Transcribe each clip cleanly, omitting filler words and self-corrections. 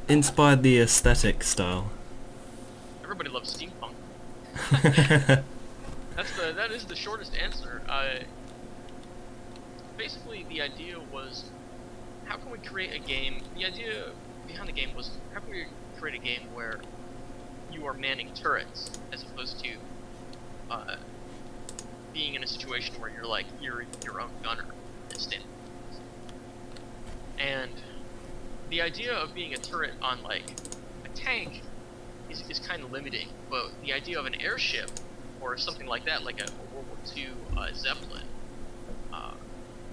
inspired the aesthetic style? Everybody loves steampunk. That is the shortest answer. Basically, the idea was, how can we create a game? The idea behind the game was, how can we create a game where you are manning turrets as opposed to being in a situation where you're your own gunner and standing. And the idea of being a turret on like a tank is kind of limiting, but the idea of an airship or something like that, like a World War II Zeppelin,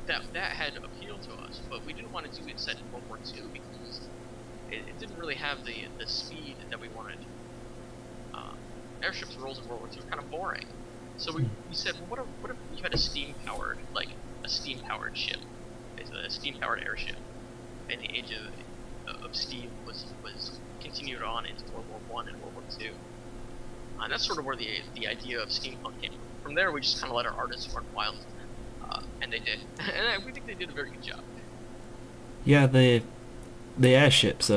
that had appeal to us, but we didn't want to do it set in World War II because it didn't really have the speed that we wanted. Airships' roles in World War II were kind of boring, so we said, well, what if you had a steam-powered ship, a steam-powered airship, and the age of steam was continued on into World War I and World War II. And that's sort of where the idea of steampunk came from. From there, we just kind of let our artists run wild, and they did. And we think they did a very good job. Yeah, the airships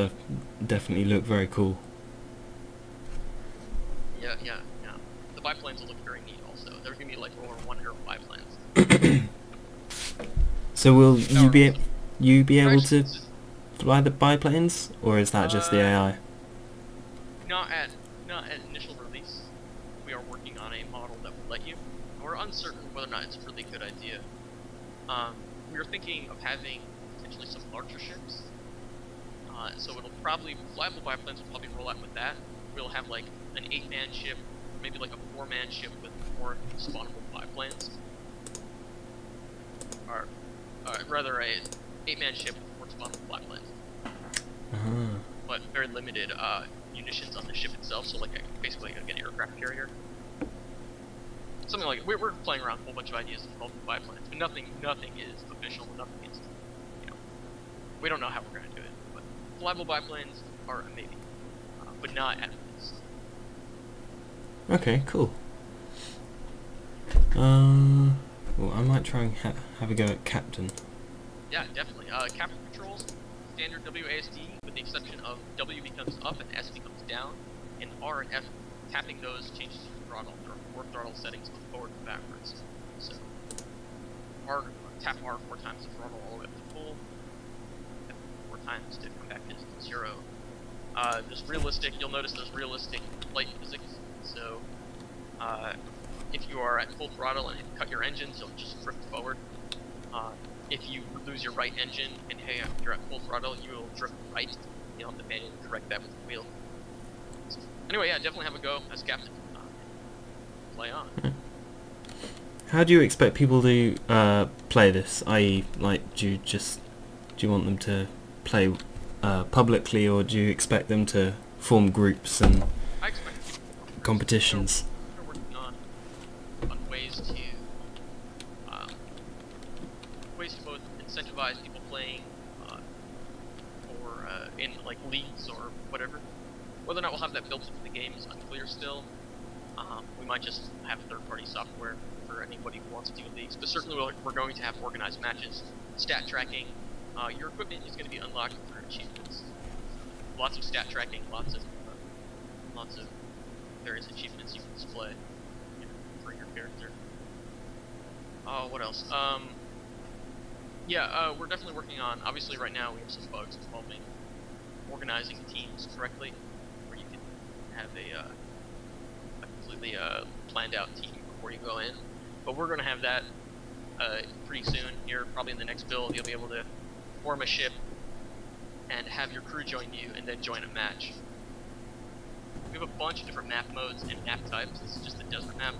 definitely look very cool. Yeah. The biplanes will look very neat also. There's gonna be like World War I era biplanes. So will you be able to fly the biplanes, or is that just the AI? Not at initial release. We are working on a model that will let you. We're uncertain whether or not it's a really good idea. We were thinking of having potentially some larger ships. So it'll probably, flyable biplanes will probably roll out with that. We'll have like an 8-man ship, maybe like a 4-man ship with 4 spawnable biplanes. Or rather a 8-man ship with 4 spawnable biplanes. But very limited munitions on the ship itself, so like basically like an aircraft carrier. Something like we're playing around with a whole bunch of ideas involving biplanes, but nothing is official. Nothing is, we don't know how we're gonna do it. But flyable biplanes are a maybe, but not at least. Okay, cool. Well, I might try and have a go at Captain. Yeah, definitely. Captain controls standard WASD, with the exception of W becomes up and S becomes down, and R and F tapping those changes your throttle. There are 4 throttle settings, both forward and backwards. So tap R 4 times to throttle all the way up to full, tap 4 times to come back to 0. There's realistic. You'll notice there's realistic flight physics. So if you are at full throttle and cut your engines, you'll just drift forward. If you lose your right engine and hey, you're at full throttle, you will drift right. You'll have to manually correct that with the wheel. So, anyway, yeah, definitely have a go as captain. Play on. How do you expect people to play this? I.e., like, do you want them to play publicly, or do you expect them to form groups and competitions? We're working on ways to both incentivize people playing, or in like leagues or whatever. Whether or not we'll have that built into the game is unclear still. We might just have third-party software for anybody who wants to do leagues, but certainly we're going to have organized matches, stat tracking. Your equipment is going to be unlocked through achievements. Lots of stat tracking, lots of various achievements you can display for your character. What else? We're definitely working on. Obviously, right now we have some bugs involving organizing teams correctly, where you can have a completely planned out team before you go in. But we're going to have that pretty soon. Here, probably in the next build, you'll be able to form a ship and have your crew join you, and then join a match. We have a bunch of different map modes and map types. This is just the desert map,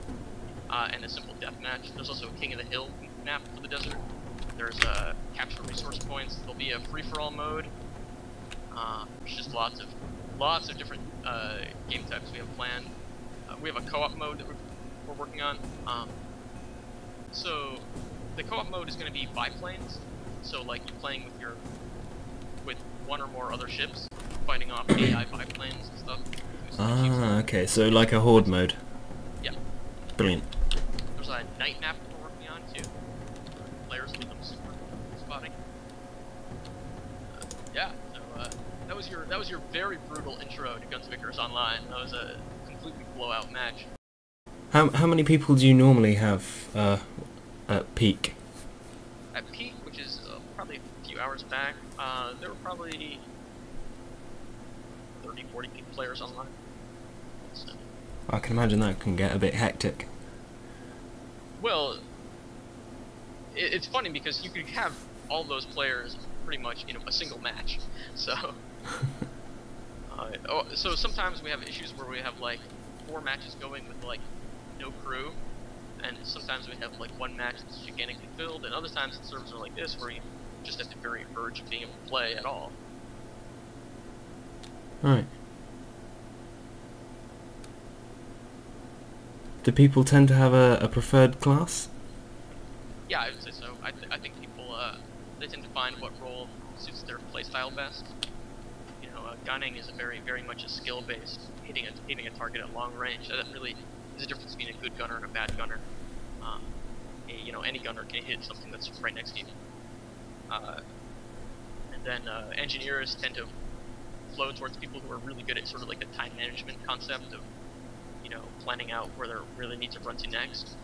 and a simple death match. There's also a King of the Hill map for the desert. There's capture resource points. There'll be a free-for-all mode. There's just lots of different game types we have planned. We have a co-op mode that we're working on. So the co-op mode is going to be biplanes. So like you're playing with one or more other ships, fighting off AI biplanes and stuff. Okay, so like a horde mode. Yeah. Brilliant. There's a night map that we're working on too. Players will become super spotting. So that that was your very brutal intro to Guns of Icarus Online. That was a completely blowout match. How many people do you normally have at peak? At peak, which is probably a few hours back, there were probably 30, 40 players online. So, I can imagine that can get a bit hectic. well, it's funny because you could have all those players pretty much in a single match. So, so sometimes we have issues where we have like 4 matches going with like no crew, and sometimes we have like 1 match that's gigantically filled, and other times the servers are like this where you just at the very verge of being able to play at all. Right. Do people tend to have a preferred class? Yeah, I would say so. I think people they tend to find what role suits their playstyle best. You know, gunning is very much a skill based, hitting a target at long range. That really is the difference between a good gunner and a bad gunner. You know, any gunner can hit something that's right next to you. And then engineers tend to flow towards people who are really good at sort of like the time management concept of, you know, planning out where they really need to run to next.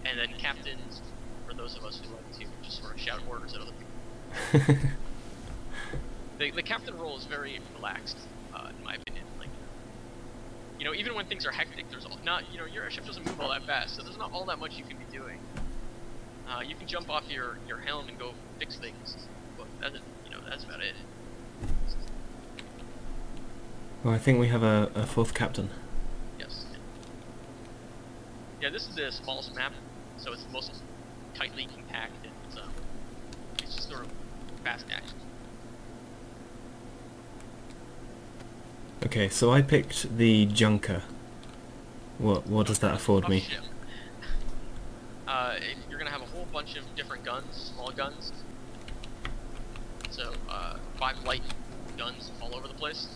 And then captains, for those of us who like to just sort of shout orders at other people. The captain role is very relaxed, in my opinion. Like, you know, even when things are hectic, there's you know, your airship doesn't move all that fast, so there's not all that much you can be doing. You can jump off your helm and go fix things, but you know, that's about it. Well, I think we have a 4th captain. Yes. Yeah, this is the smallest map, so it's the most tightly compacted. So it's just sort of fast action. Okay, so I picked the Junker. What does that afford me? Ship. You're gonna have a whole bunch of different guns, small guns. So 5 light guns all over the place.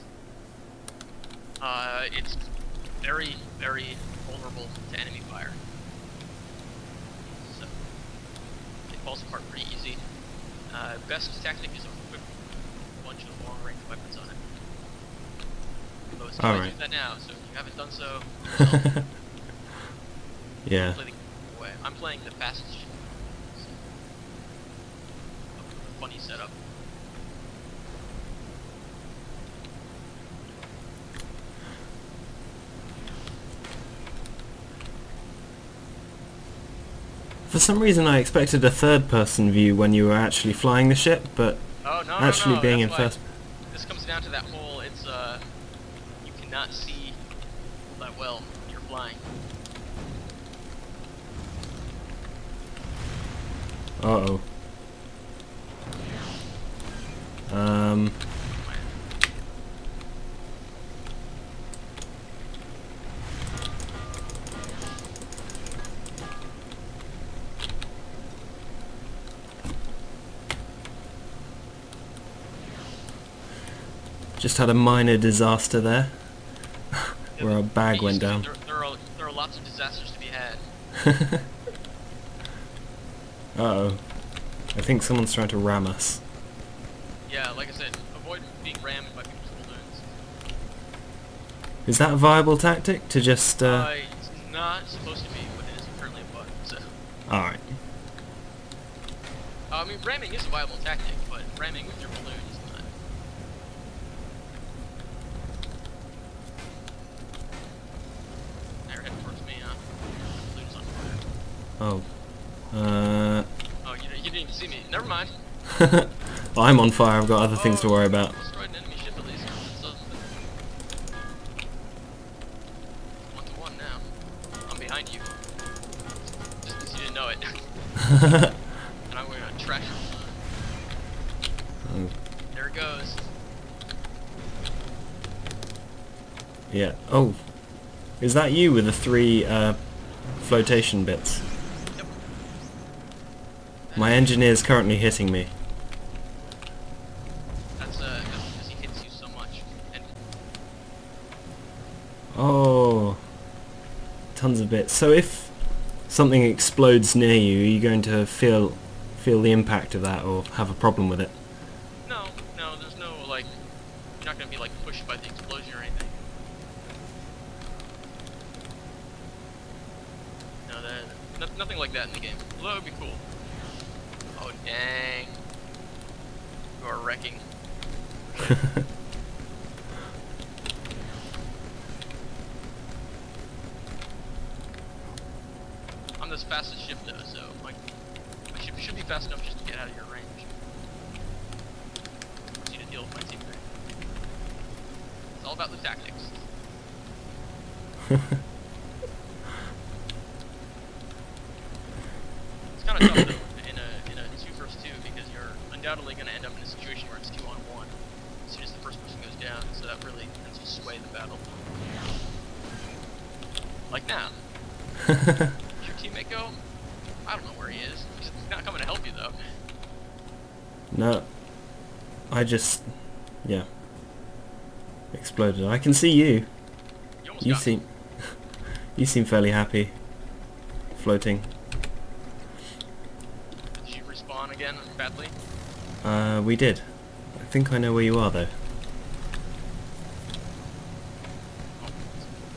It's very vulnerable to enemy fire. So it falls apart pretty easy. Best tactic is to equip a bunch of long range weapons on it. Although it's too late to do that now, so if you haven't done so, Yeah. I'm playing the fastest ship. So, a funny setup. For some reason I expected a 3rd-person view when you were actually flying the ship, but actually being in first... This comes down to that whole, it's, you cannot see that well when you're flying. Uh-oh. Just had a minor disaster there, where our bag went down. There are lots of disasters to be had. Uh-oh. I think someone's trying to ram us. Yeah, like I said, avoid being rammed by people's balloons. Is that a viable tactic to just, It's not supposed to be, but it is currently a bug, so... Alright. I mean, ramming is a viable tactic, but ramming with your balloon is not. Now you're heading towards me, huh? My balloon's on fire. Oh. Oh, you didn't even see me. Never mind. I'm on fire, I've got other things to worry about. Destroyed an enemy ship at least. So, 1-to-1 now. I'm behind you. Just in case you didn't know it. And I'm gonna trash it. Oh. There it goes. Yeah. Oh. Is that you with the 3 flotation bits? Yep. My engineer's currently hitting me. That's because he hits you so much. And Oh. Tons of bits. So if something explodes near you, are you going to feel the impact of that or have a problem with it? no, there's no like, you're not gonna be like pushed by the explosion or anything. No, nothing like that in the game. Although it would be cool. Oh dang! You are wrecking. I'm the fastest ship though, so my ship should be fast enough just to get out of your range. I need to deal with my teammate. It's all about the tactics. It's kind of tough though in a 2 versus 2 because you're undoubtedly going to end up in a situation where it's 2 on 1 as soon as the first person goes down. So that really tends to sway the battle. Like now. Does your teammate go? I don't know where he is. He's not coming to help you though. No. I just... yeah. Exploded. I can see you. You seem... you seem fairly happy. Floating. Did you respawn again badly? We did. I think I know where you are though.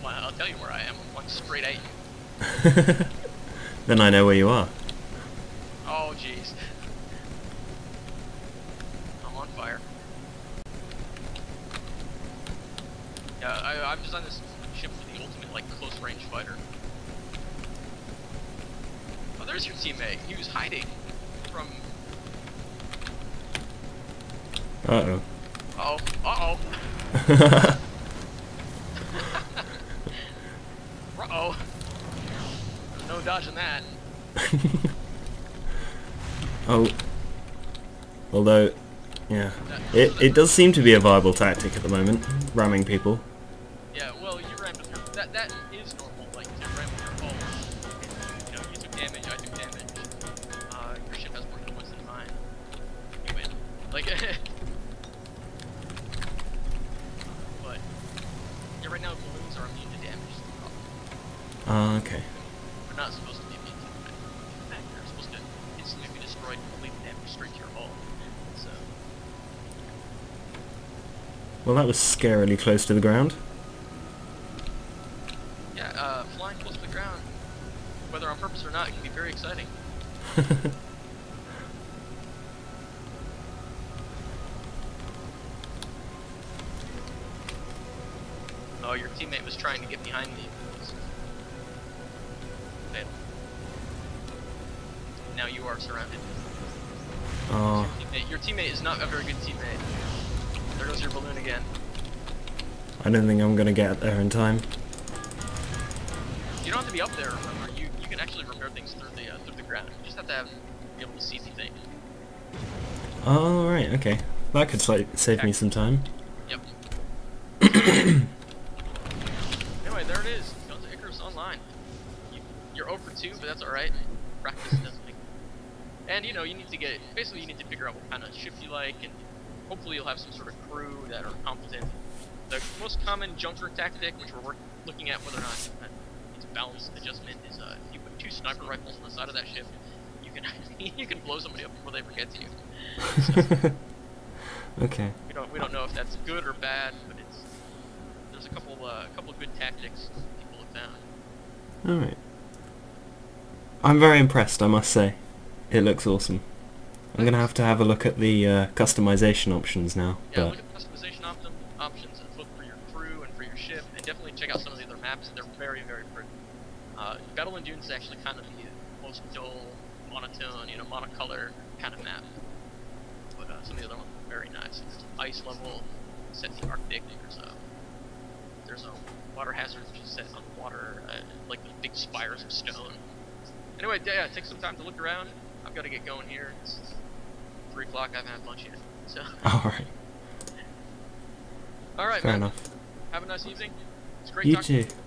Well, I'll tell you where I am. I'm like straight at you. Then I know where you are. Oh jeez. I'm on fire. Yeah, I've designed this ship for the ultimate like close range fighter. Oh, there's your teammate. He was hiding from. Uh-oh. Uh-oh. Uh-oh. Uh-oh. No dodging that. Oh. Although, yeah. It does seem to be a viable tactic at the moment, ramming people. Yeah, well, you rammed with your... That is normal, like, to ram with your hull. You know, you took damage, I took damage. Your ship has more hit points than mine. You win. Like, but, yeah, right now balloons are immune to damage, is the problem. Okay. We're not supposed to be immune to that. You're supposed to instantly be destroyed and complete damage straight to your hull. So... Well, that was scarily close to the ground. Yeah, flying close to the ground, whether on purpose or not, can be very exciting. Oh, your teammate was trying to get behind me. Failed. Now you are surrounded. Oh. Your teammate is not a very good teammate. There goes your balloon again. I don't think I'm gonna get there in time. You don't have to be up there, remember. You can actually repair things through the ground. You just have to be able to see anything. Oh, right, okay. That could save me some time. Yep. Anyway, there it is. Guns of Icarus Online. You're 0 for 2, but that's alright. Practice doesn't make. And you know, you need to basically you need to figure out what kind of ship you like, and hopefully you'll have some sort of crew that are competent. The most common junker tactic, which we're looking at whether or not it's a balanced adjustment, is if you put 2 sniper rifles on the side of that ship, you can you can blow somebody up before they ever get to you. So, okay. we don't know if that's good or bad, but there's a couple good tactics people have found. Alright. I'm very impressed, I must say. It looks awesome. I'm gonna have to have a look at the customization options now. Yeah, look at the customization options and look for your crew and for your ship, and definitely check out some of the other maps. They're very, very pretty. Battle in Dunes is actually kind of the most dull, monotone, you know, monocolor kind of map. But some of the other ones are very nice. There's an ice level set in the Arctic. There's a water hazard which is set on water, like the big spires of stone. Anyway, yeah, take some time to look around. I've got to get going here. It's 3 o'clock. I haven't had lunch yet. So. Alright. Alright, Fair man. enough. Have a nice evening. It's great You talking to too. you.